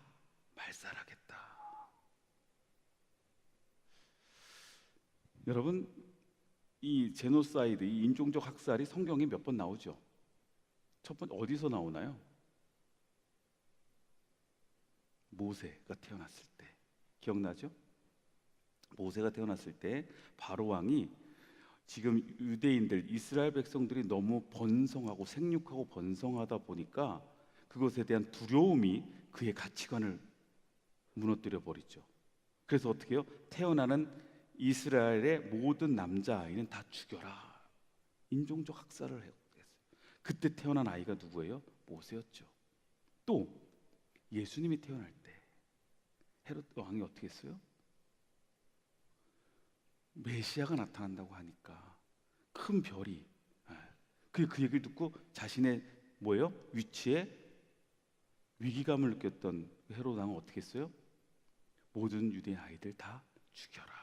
말살하겠다. 여러분, 이 제노사이드, 이 인종적 학살이 성경에 몇 번 나오죠? 첫 번째 어디서 나오나요? 모세가 태어났을 때. 기억나죠? 모세가 태어났을 때 바로 왕이 지금 유대인들, 이스라엘 백성들이 너무 번성하고 생육하고 번성하다 보니까 그것에 대한 두려움이 그의 가치관을 무너뜨려 버리죠. 그래서 어떻게 해요? 태어나는 이스라엘의 모든 남자아이는 다 죽여라. 인종적 학살을 했어요. 그때 태어난 아이가 누구예요? 모세였죠. 또 예수님이 태어날 때 헤롯 왕이 어떻게 했어요? 메시아가 나타난다고 하니까 큰 별이, 그 얘기를 듣고 자신의 뭐예요? 위치에 위기감을 느꼈던 헤롯 왕은 어떻게 했어요? 모든 유대인 아이들 다 죽여라.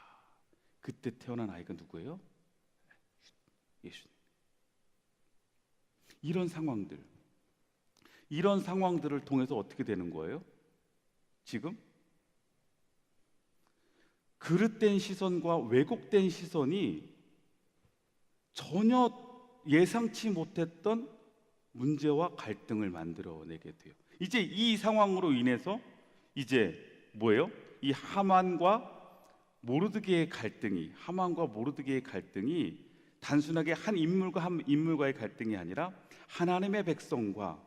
그때 태어난 아이가 누구예요? 예수님. 이런 상황들을 통해서 어떻게 되는 거예요? 지금 그릇된 시선과 왜곡된 시선이 전혀 예상치 못했던 문제와 갈등을 만들어내게 돼요. 이제 이 상황으로 인해서 이제 뭐예요? 이 하만과 모르드게의 갈등이, 단순하게 한 인물과의 갈등이 아니라 하나님의 백성과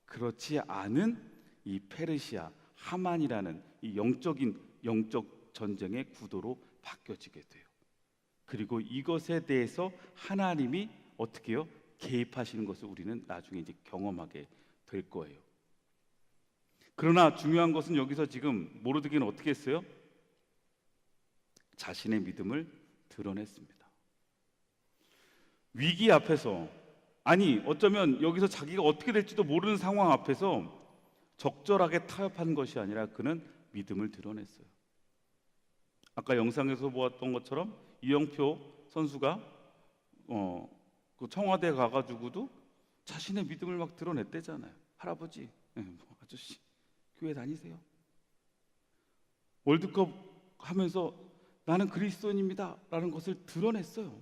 그렇지 않은 이 페르시아 하만이라는 이 영적 전쟁의 구도로 바뀌어지게 돼요. 그리고 이것에 대해서 하나님이 어떻게 해요? 개입하시는 것을 우리는 나중에 이제 경험하게 될 거예요. 그러나 중요한 것은 여기서 지금 모르드게는 어떻게 했어요? 자신의 믿음을 드러냈습니다. 위기 앞에서, 아니 어쩌면 여기서 자기가 어떻게 될지도 모르는 상황 앞에서 적절하게 타협한 것이 아니라 그는 믿음을 드러냈어요. 아까 영상에서 보았던 것처럼 이영표 선수가 그 청와대 가가지고도 자신의 믿음을 막 드러냈대잖아요. 할아버지, 아저씨 교회 다니세요? 월드컵 하면서 나는 그리스도인입니다 라는 것을 드러냈어요.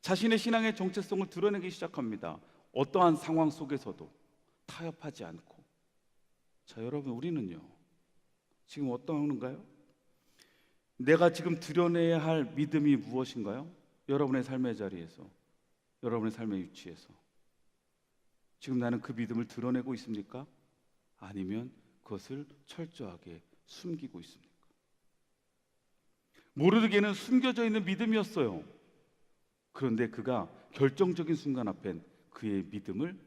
자신의 신앙의 정체성을 드러내기 시작합니다. 어떠한 상황 속에서도 타협하지 않고. 자, 여러분, 우리는요 지금 어떤가요? 내가 지금 드러내야 할 믿음이 무엇인가요? 여러분의 삶의 자리에서, 여러분의 삶의 위치에서 지금 나는 그 믿음을 드러내고 있습니까? 아니면 그것을 철저하게 숨기고 있습니까? 모르드게는 숨겨져 있는 믿음이었어요. 그런데 그가 결정적인 순간 앞엔 그의 믿음을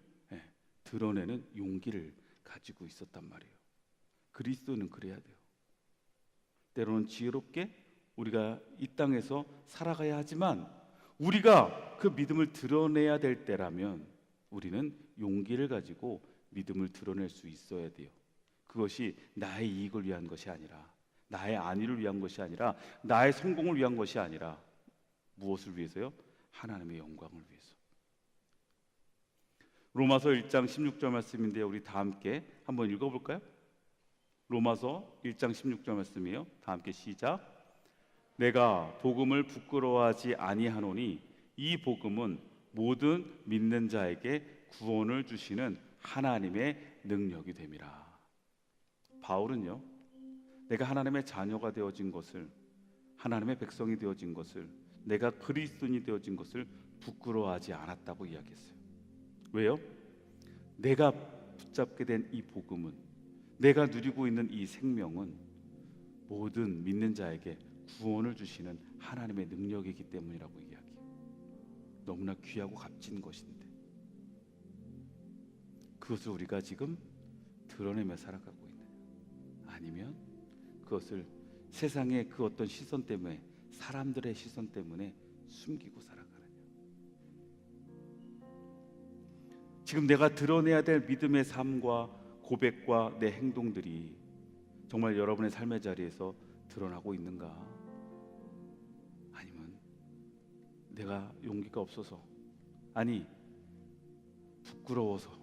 드러내는 용기를 가지고 있었단 말이에요. 그리스도는 그래야 돼요. 때로는 지혜롭게 우리가 이 땅에서 살아가야 하지만 우리가 그 믿음을 드러내야 될 때라면 우리는 용기를 가지고 믿음을 드러낼 수 있어야 돼요. 그것이 나의 이익을 위한 것이 아니라, 나의 안위를 위한 것이 아니라, 나의 성공을 위한 것이 아니라 무엇을 위해서요? 하나님의 영광을 위해서. 로마서 1장 16절 말씀인데요, 우리 다 함께 한번 읽어볼까요? 로마서 1장 16절 말씀이에요. 다 함께 시작. 내가 복음을 부끄러워하지 아니하노니 이 복음은 모든 믿는 자에게 구원을 주시는 하나님의 능력이 됨이라. 바울은요, 내가 하나님의 자녀가 되어진 것을, 하나님의 백성이 되어진 것을, 내가 그리스도인이 되어진 것을 부끄러워하지 않았다고 이야기했어요. 왜요? 내가 붙잡게 된 이 복음은, 내가 누리고 있는 이 생명은 모든 믿는 자에게 구원을 주시는 하나님의 능력이기 때문이라고 이야기해요. 너무나 귀하고 값진 것인데 그것을 우리가 지금 드러내며 살아가고 있느냐, 아니면 그것을 세상의 그 어떤 시선 때문에, 사람들의 시선 때문에 숨기고 살아가느냐. 지금 내가 드러내야 될 믿음의 삶과 고백과 내 행동들이 정말 여러분의 삶의 자리에서 드러나고 있는가? 아니면 내가 용기가 없어서, 아니 부끄러워서,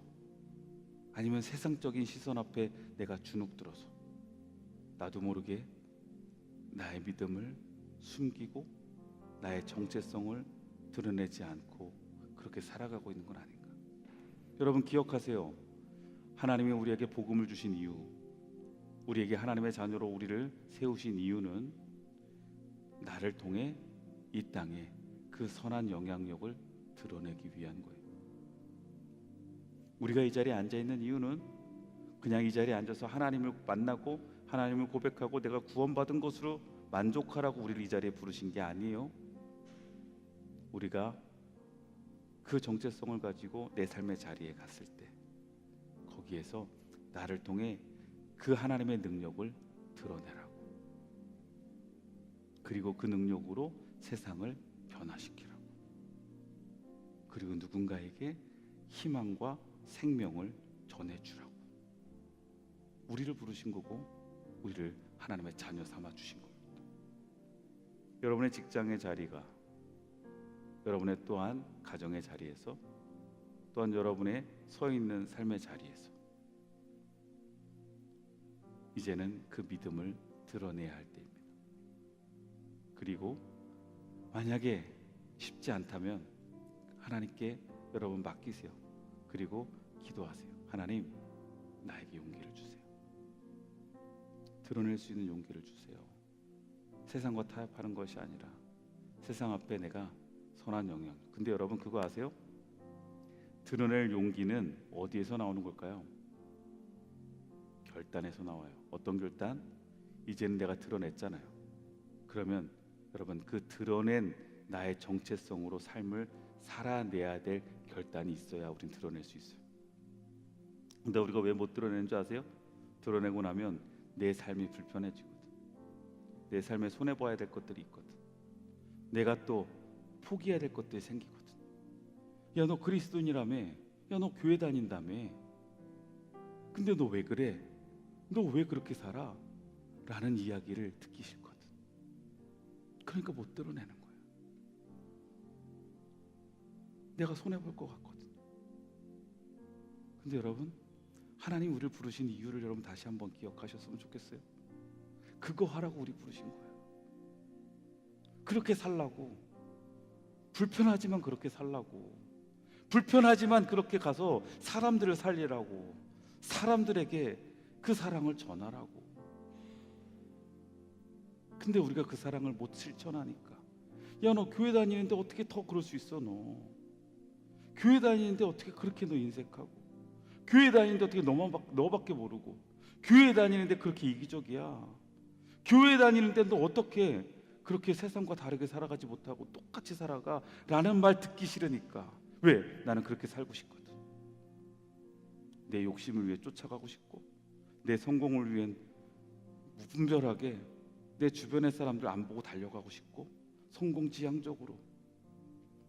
아니면 세상적인 시선 앞에 내가 주눅들어서 나도 모르게 나의 믿음을 숨기고 나의 정체성을 드러내지 않고 그렇게 살아가고 있는 건 아닌가? 여러분 기억하세요. 하나님이 우리에게 복음을 주신 이유, 우리에게 하나님의 자녀로 우리를 세우신 이유는 나를 통해 이 땅에 그 선한 영향력을 드러내기 위한 거예요. 우리가 이 자리에 앉아 있는 이유는 그냥 이 자리에 앉아서 하나님을 만나고 하나님을 고백하고 내가 구원받은 것으로 만족하라고 우리를 이 자리에 부르신 게 아니에요. 우리가 그 정체성을 가지고 내 삶의 자리에 갔을 때 거기에서 나를 통해 그 하나님의 능력을 드러내라고, 그리고 그 능력으로 세상을 변화시키라고, 그리고 누군가에게 희망과 생명을 전해주라고 우리를 부르신 거고, 우리를 하나님의 자녀 삼아 주신 겁니다. 여러분의 직장의 자리가, 여러분의 또한 가정의 자리에서, 또한 여러분의 서 있는 삶의 자리에서 이제는 그 믿음을 드러내야 할 때입니다. 그리고 만약에 쉽지 않다면 하나님께 여러분 맡기세요. 그리고 기도하세요. 하나님, 나에게 용기를 주세요. 드러낼 수 있는 용기를 주세요. 세상과 타협하는 것이 아니라 세상 앞에 내가 선한 영향. 근데 여러분 그거 아세요? 드러낼 용기는 어디에서 나오는 걸까요? 결단에서 나와요. 어떤 결단? 이제는 내가 드러냈잖아요. 그러면 여러분 그 드러낸 나의 정체성으로 삶을 살아내야 될 결단이 있어야 우린 드러낼 수 있어요. 근데 우리가 왜 못 드러내는 줄 아세요? 드러내고 나면 내 삶이 불편해지거든. 내 삶에 손해봐야 될 것들이 있거든. 내가 또 포기해야 될 것들이 생기거든. 야, 너 그리스도인이라며. 야, 너 교회 다닌다며. 근데 너 왜 그래? 너 왜 그렇게 살아? 라는 이야기를 듣기 싫거든. 그러니까 못 드러내는 거야. 내가 손해볼 것 같거든. 근데 여러분, 하나님 우리를 부르신 이유를 여러분 다시 한번 기억하셨으면 좋겠어요. 그거 하라고 우리 부르신 거예요. 그렇게 살라고. 불편하지만 그렇게 살라고. 불편하지만 그렇게 가서 사람들을 살리라고. 사람들에게 그 사랑을 전하라고. 근데 우리가 그 사랑을 못 실천하니까, 야, 너 교회 다니는데 어떻게 더 그럴 수 있어? 너 교회 다니는데 어떻게 그렇게 너 인색하고, 교회 다니는데 어떻게 너밖에 모르고, 교회 다니는데 그렇게 이기적이야, 교회 다니는데 너 어떻게 그렇게 세상과 다르게 살아가지 못하고 똑같이 살아가? 라는 말 듣기 싫으니까. 왜? 나는 그렇게 살고 싶거든. 내 욕심을 위해 쫓아가고 싶고, 내 성공을 위해 무분별하게 내 주변의 사람들 안 보고 달려가고 싶고, 성공지향적으로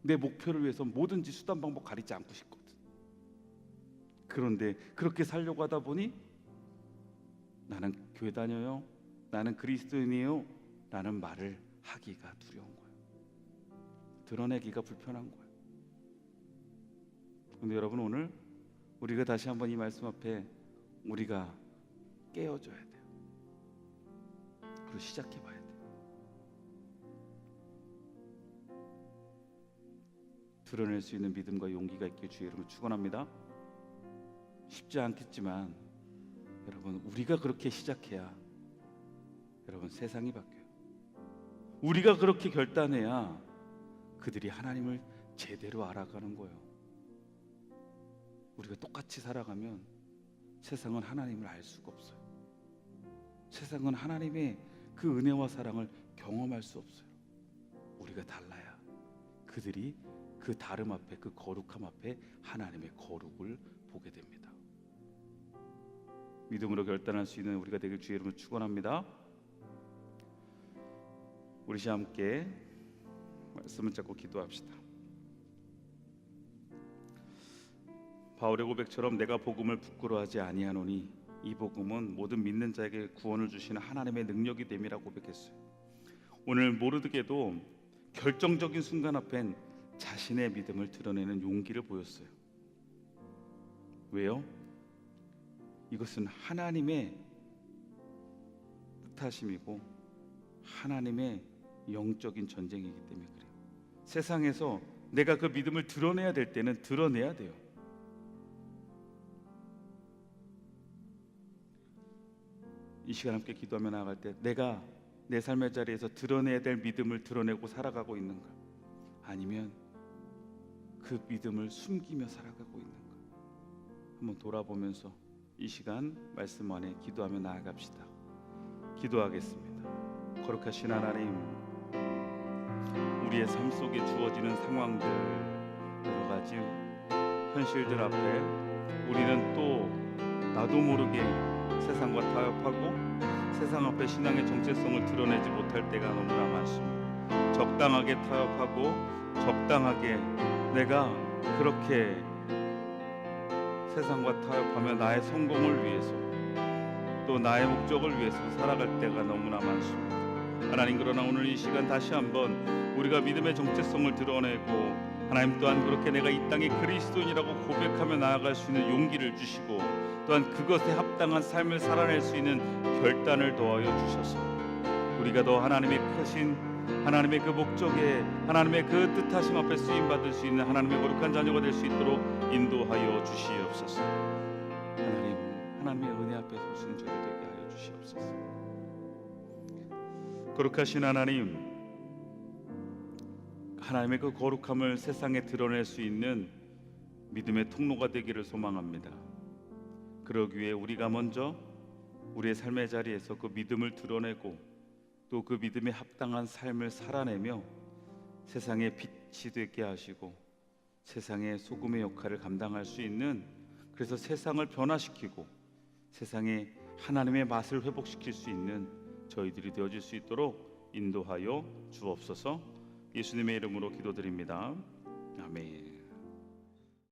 내 목표를 위해서 뭐든지 수단 방법 가리지 않고 싶거든. 그런데 그렇게 살려고 하다 보니 나는 교회 다녀요, 나는 그리스도인이에요 라는 말을 하기가 두려운 거예요. 드러내기가 불편한 거예요. 근데 여러분, 오늘 우리가 다시 한번 이 말씀 앞에 우리가 깨어져야 돼요. 그리고 시작해봐야 돼요. 드러낼 수 있는 믿음과 용기가 있길 주의 이름으로 축원합니다. 쉽지 않겠지만 여러분, 우리가 그렇게 시작해야 여러분 세상이 바뀌어요. 우리가 그렇게 결단해야 그들이 하나님을 제대로 알아가는 거예요. 우리가 똑같이 살아가면 세상은 하나님을 알 수가 없어요. 세상은 하나님의 그 은혜와 사랑을 경험할 수 없어요. 우리가 달라야 그들이 그 다름 앞에, 그 거룩함 앞에 하나님의 거룩을 보게 됩니다. 믿음으로 결단할 수 있는 우리가 되길 주의 이름으로 축원합니다. 우리 시 함께 말씀을 잡고 기도합시다. 바울의 고백처럼 내가 복음을 부끄러워하지 아니하노니 이 복음은 모든 믿는 자에게 구원을 주시는 하나님의 능력이 됨이라고 고백했어요. 오늘 모르게도 결정적인 순간 앞엔 자신의 믿음을 드러내는 용기를 보였어요. 왜요? 이것은 하나님의 뜻하심이고 하나님의 영적인 전쟁이기 때문에 그래요. 세상에서 내가 그 믿음을 드러내야 될 때는 드러내야 돼요. 이 시간 함께 기도하며 나아갈 때 내가 내 삶의 자리에서 드러내야 될 믿음을 드러내고 살아가고 있는가? 아니면 그 믿음을 숨기며 살아가고 있는가? 한번 돌아보면서 이 시간 말씀 안에 기도하며 나아갑시다. 기도하겠습니다. 거룩하신 하나님, 우리의 삶 속에 주어지는 상황들, 여러 가지 현실들 앞에 우리는 또 나도 모르게 세상과 타협하고 세상 앞에 신앙의 정체성을 드러내지 못할 때가 너무나 많습니다. 적당하게 타협하고 적당하게 내가 그렇게 세상과 타협하며 나의 성공을 위해서 또 나의 목적을 위해서 살아갈 때가 너무나 많습니다. 하나님, 그러나 오늘 이 시간 다시 한번 우리가 믿음의 정체성을 드러내고 하나님 또한 그렇게 내가 이 땅의 그리스도인이라고 고백하며 나아갈 수 있는 용기를 주시고 또한 그것에 합당한 삶을 살아낼 수 있는 결단을 도와여 주셔서 우리가 더 하나님의 크신 하나님의 그 목적에 하나님의 그 뜻하심 앞에 쓰임받을 수 있는 하나님의 거룩한 자녀가 될 수 있도록 인도하여 주시옵소서. 하나님의 은혜 앞에 설 수 있는 저희들 되게 하여 주시옵소서. 거룩하신 하나님, 하나님의 그 거룩함을 세상에 드러낼 수 있는 믿음의 통로가 되기를 소망합니다. 그러기 위해 우리가 먼저 우리의 삶의 자리에서 그 믿음을 드러내고 또 그 믿음에 합당한 삶을 살아내며 세상의 빛이 되게 하시고 세상의 소금의 역할을 감당할 수 있는, 그래서 세상을 변화시키고 세상에 하나님의 맛을 회복시킬 수 있는 저희들이 되어질 수 있도록 인도하여 주옵소서. 예수님의 이름으로 기도드립니다. 아멘.